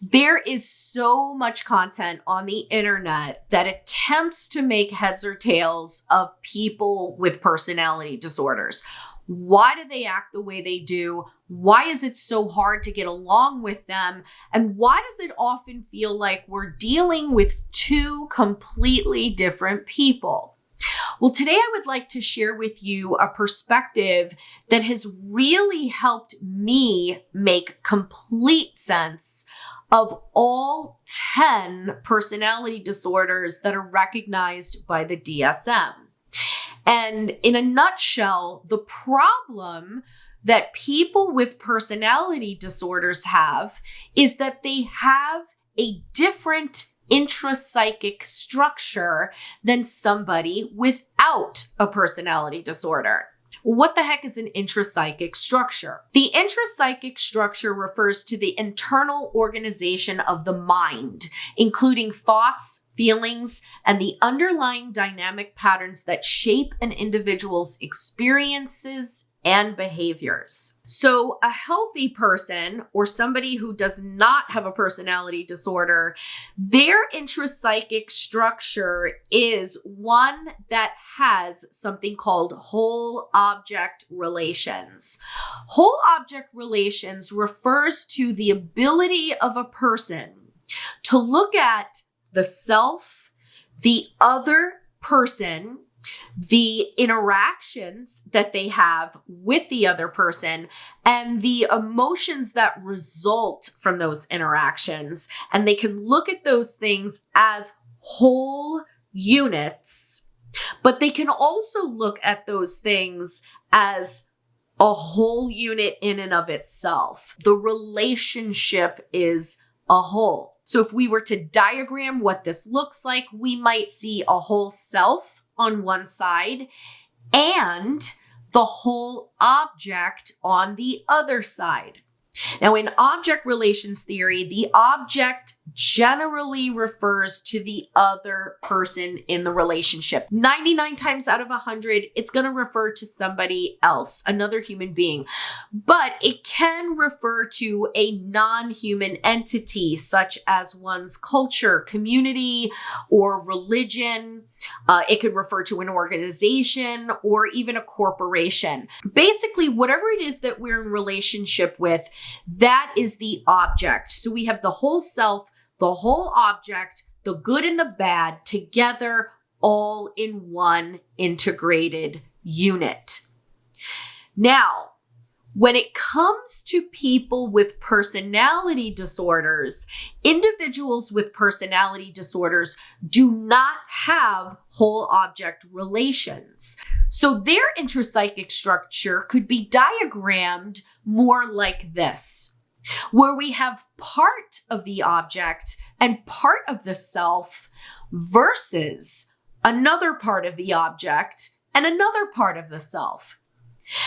There is so much content on the internet that attempts to make heads or tails of people with personality disorders. Why do they act the way they do? Why is it so hard to get along with them? And why does it often feel like we're dealing with two completely different people? Well, today I would like to share with you a perspective that has really helped me make complete sense of all 10 personality disorders that are recognized by the DSM. And in a nutshell, the problem that people with personality disorders have is that they have a different intrapsychic structure than somebody without a personality disorder. What the heck is an intrapsychic structure? The intrapsychic structure refers to the internal organization of the mind, including thoughts, feelings, and the underlying dynamic patterns that shape an individual's experiences and behaviors. So a healthy person or somebody who does not have a personality disorder, their intrapsychic structure is one that has something called whole object relations. Whole object relations refers to the ability of a person to look at the self, the other person, the interactions that they have with the other person, and the emotions that result from those interactions. And they can look at those things as whole units, but they can also look at those things as a whole unit in and of itself. The relationship is a whole. So if we were to diagram what this looks like, we might see a whole self on one side and the whole object on the other side. Now, in object relations theory, the object generally refers to the other person in the relationship. 99 times out of 100, it's going to refer to somebody else, another human being. But it can refer to a non-human entity, such as one's culture, community, or religion. It could refer to an organization or even a corporation. Basically, whatever it is that we're in relationship with, that is the object. So we have the whole self, the whole object, the good and the bad together, all in one integrated unit. Now, when it comes to people with personality disorders, individuals with personality disorders do not have whole object relations. So their intrapsychic structure could be diagrammed more like this, where we have part of the object and part of the self versus another part of the object and another part of the self.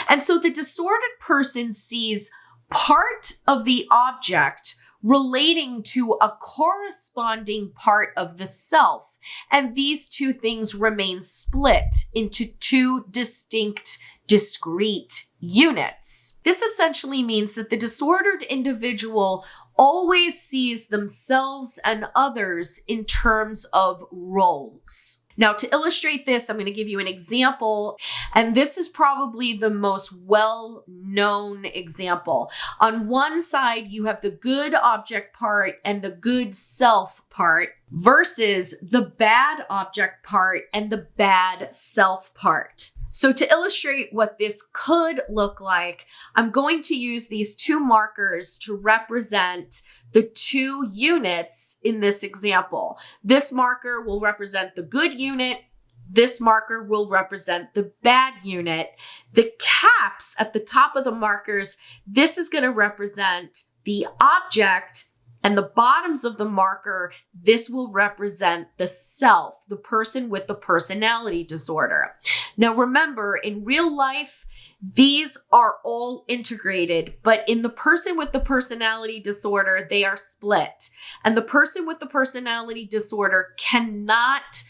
And so the disordered person sees part of the object relating to a corresponding part of the self. And these two things remain split into two distinct, discrete units. This essentially means that the disordered individual always sees themselves and others in terms of roles. Now, to illustrate this, I'm going to give you an example, and this is probably the most well-known example. On one side, you have the good object part and the good self part versus the bad object part and the bad self part. So to illustrate what this could look like, I'm going to use these two markers to represent the two units in this example. This marker will represent the good unit. This marker will represent the bad unit. The caps at the top of the markers, this is going to represent the object, and the bottoms of the marker, this will represent the self, the person with the personality disorder. Now remember, in real life, these are all integrated, but in the person with the personality disorder, they are split. And the person with the personality disorder cannot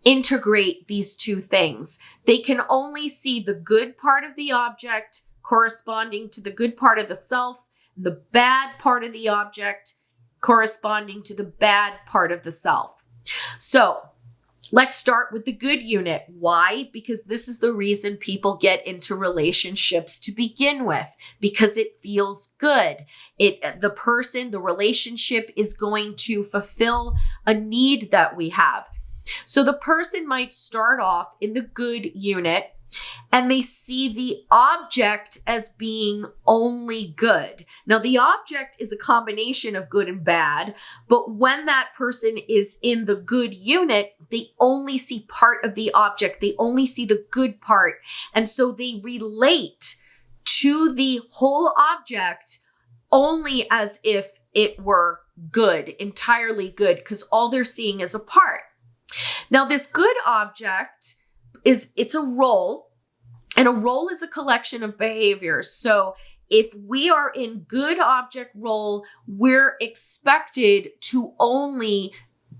integrate these two things. They can only see the good part of the object corresponding to the good part of the self, the bad part of the object corresponding to the bad part of the self. So let's start with the good unit. Why? Because this is the reason people get into relationships to begin with, because it feels good. The relationship is going to fulfill a need that we have. So the person might start off in the good unit and they see the object as being only good. Now, the object is a combination of good and bad, but when that person is in the good unit, they only see part of the object. They only see the good part. And so they relate to the whole object only as if it were good, entirely good, because all they're seeing is a part. Now, this good object it's a role, and a role is a collection of behaviors. So if we are in good object role, we're expected to only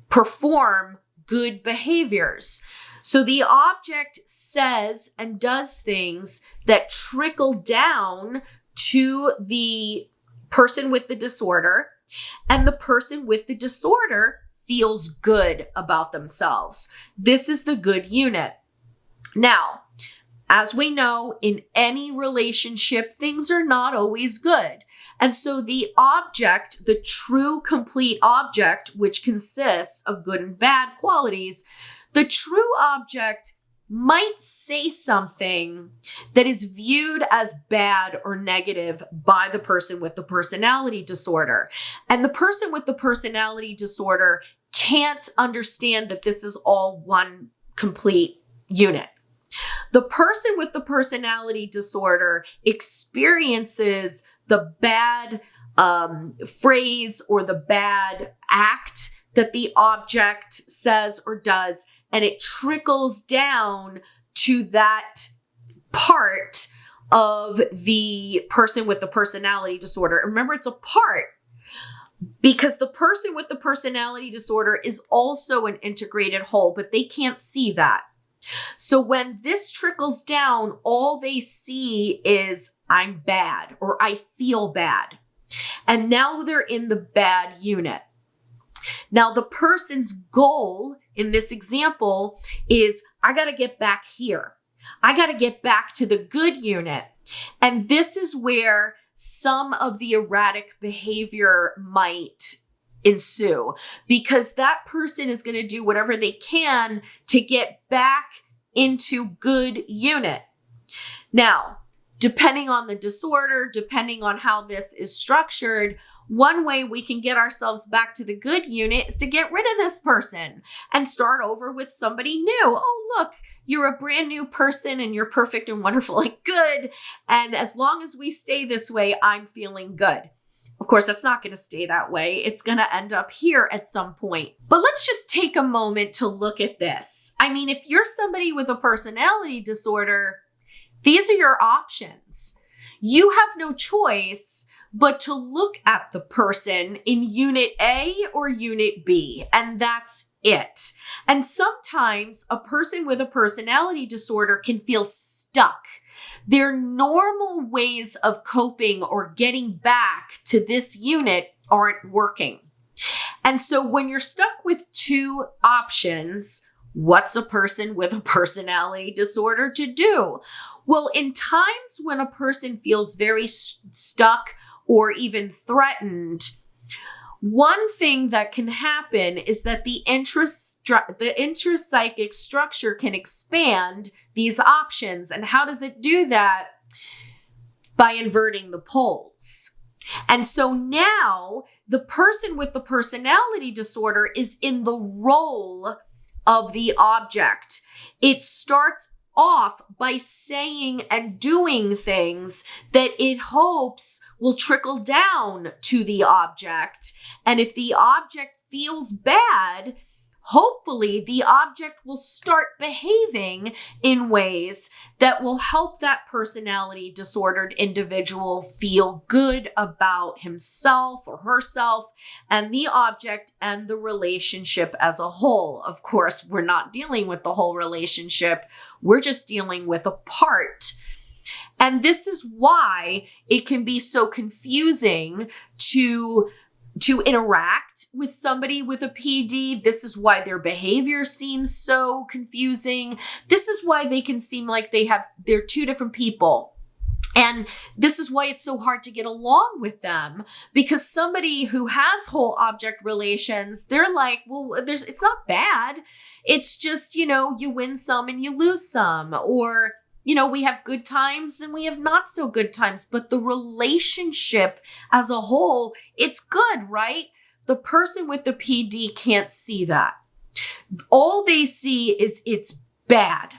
perform good behaviors. So the object says and does things that trickle down to the person with the disorder, and the person with the disorder feels good about themselves. This is the good unit. Now, as we know, in any relationship, things are not always good. And so the object, the true complete object, which consists of good and bad qualities, the true object might say something that is viewed as bad or negative by the person with the personality disorder. And the person with the personality disorder can't understand that this is all one complete unit. The person with the personality disorder experiences the bad phrase or the bad act that the object says or does, and it trickles down to that part of the person with the personality disorder. Remember, it's a part, because the person with the personality disorder is also an integrated whole, but they can't see that. So when this trickles down, all they see is I'm bad or I feel bad. And now they're in the bad unit. Now the person's goal in this example is I got to get back here. I got to get back to the good unit. And this is where some of the erratic behavior might ensue, because that person is going to do whatever they can to get back into good unit. Now, depending on the disorder, depending on how this is structured, one way we can get ourselves back to the good unit is to get rid of this person and start over with somebody new. Oh, look, you're a brand new person and you're perfect and wonderful and good. And as long as we stay this way, I'm feeling good. Of course, it's not going to stay that way. It's going to end up here at some point. But let's just take a moment to look at this. I mean, if you're somebody with a personality disorder, these are your options. You have no choice but to look at the person in Unit A or Unit B, and that's it. And sometimes a person with a personality disorder can feel stuck. Their normal ways of coping or getting back to this unit aren't working. And so when you're stuck with two options, what's a person with a personality disorder to do? Well, in times when a person feels very stuck or even threatened, one thing that can happen is that the intrapsychic structure can expand these options. And how does it do that? By inverting the poles. And so now the person with the personality disorder is in the role of the object. It starts off by saying and doing things that it hopes will trickle down to the object. And if the object feels bad, hopefully the object will start behaving in ways that will help that personality disordered individual feel good about himself or herself and the object and the relationship as a whole. Of course, we're not dealing with the whole relationship. We're just dealing with a part. And this is why it can be so confusing to to interact with somebody with a PD. This is why their behavior seems so confusing. This is why they can seem like they're two different people. And this is why it's so hard to get along with them, because somebody who has whole object relations, they're like, well, it's not bad. It's just, you win some and you lose some, or we have good times and we have not so good times, but the relationship as a whole, it's good, right? The person with the PD can't see that. All they see is it's bad.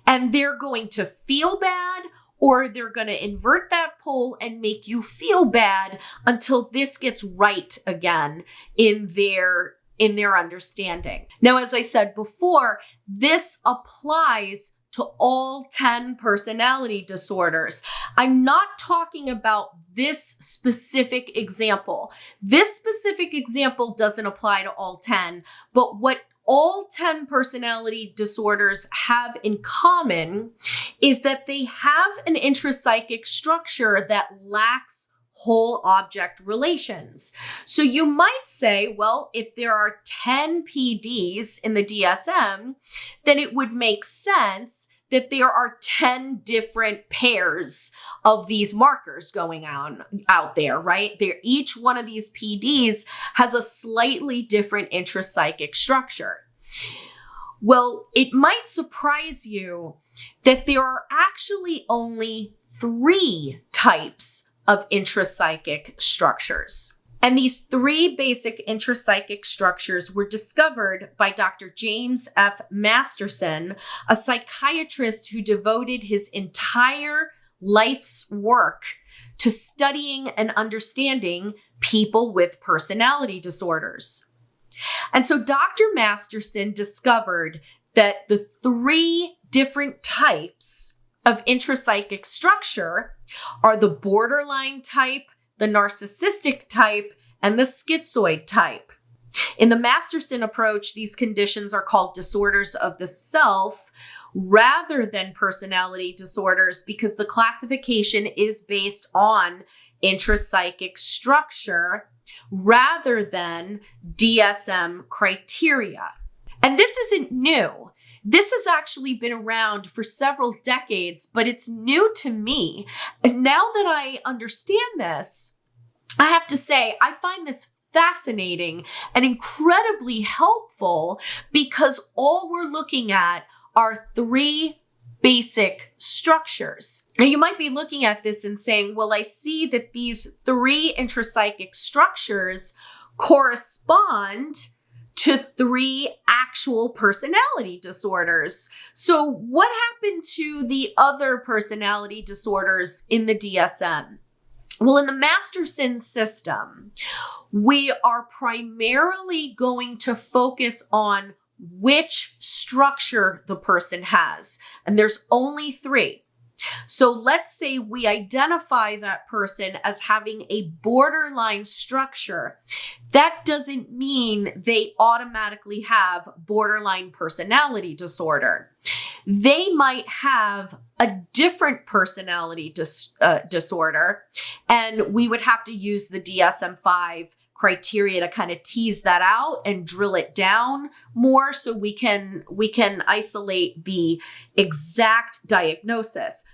And they're going to feel bad, or they're going to invert that pull and make you feel bad until this gets right again in their understanding. Now, as I said before, this applies to all 10 personality disorders. I'm not talking about this specific example. This specific example doesn't apply to all 10, but what all 10 personality disorders have in common is that they have an intrapsychic structure that lacks whole object relations. So you might say, well, if there are 10 PDs in the DSM, then it would make sense that there are 10 different pairs of these markers going on out there, right? Each one of these PDs has a slightly different intrapsychic structure. Well, it might surprise you that there are actually only 3 types of intrapsychic structures. And these 3 basic intrapsychic structures were discovered by Dr. James F. Masterson, a psychiatrist who devoted his entire life's work to studying and understanding people with personality disorders. And so Dr. Masterson discovered that the 3 different types of intrapsychic structure are the borderline type, the narcissistic type, and the schizoid type. In the Masterson approach, these conditions are called disorders of the self rather than personality disorders because the classification is based on intrapsychic structure rather than DSM criteria. And this isn't new. This has actually been around for several decades, but it's new to me. And now that I understand this, I have to say, I find this fascinating and incredibly helpful because all we're looking at are 3 basic structures. Now, you might be looking at this and saying, well, I see that these 3 intrapsychic structures correspond to 3 actual personality disorders. So what happened to the other personality disorders in the DSM? Well, in the Masterson system, we are primarily going to focus on which structure the person has. And there's only 3. So let's say we identify that person as having a borderline structure. That doesn't mean they automatically have borderline personality disorder. They might have a different personality disorder, and we would have to use the DSM-5 criteria to kind of tease that out and drill it down more so we can isolate the exact diagnosis.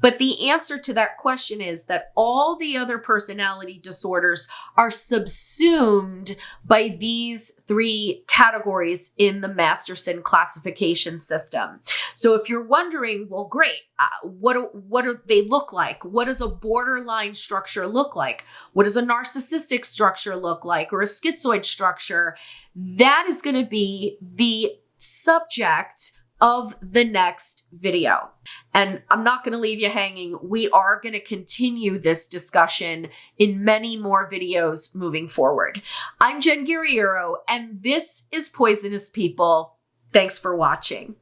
But the answer to that question is that all the other personality disorders are subsumed by these 3 categories in the Masterson classification system. So if you're wondering, well, great, what do they look like? What does a borderline structure look like? What does a narcissistic structure look like, or a schizoid structure? That is going to be the subject of the next video. And I'm not going to leave you hanging. We are going to continue this discussion in many more videos moving forward. I'm Jen Guerriero, and this is Poisonous People. Thanks for watching.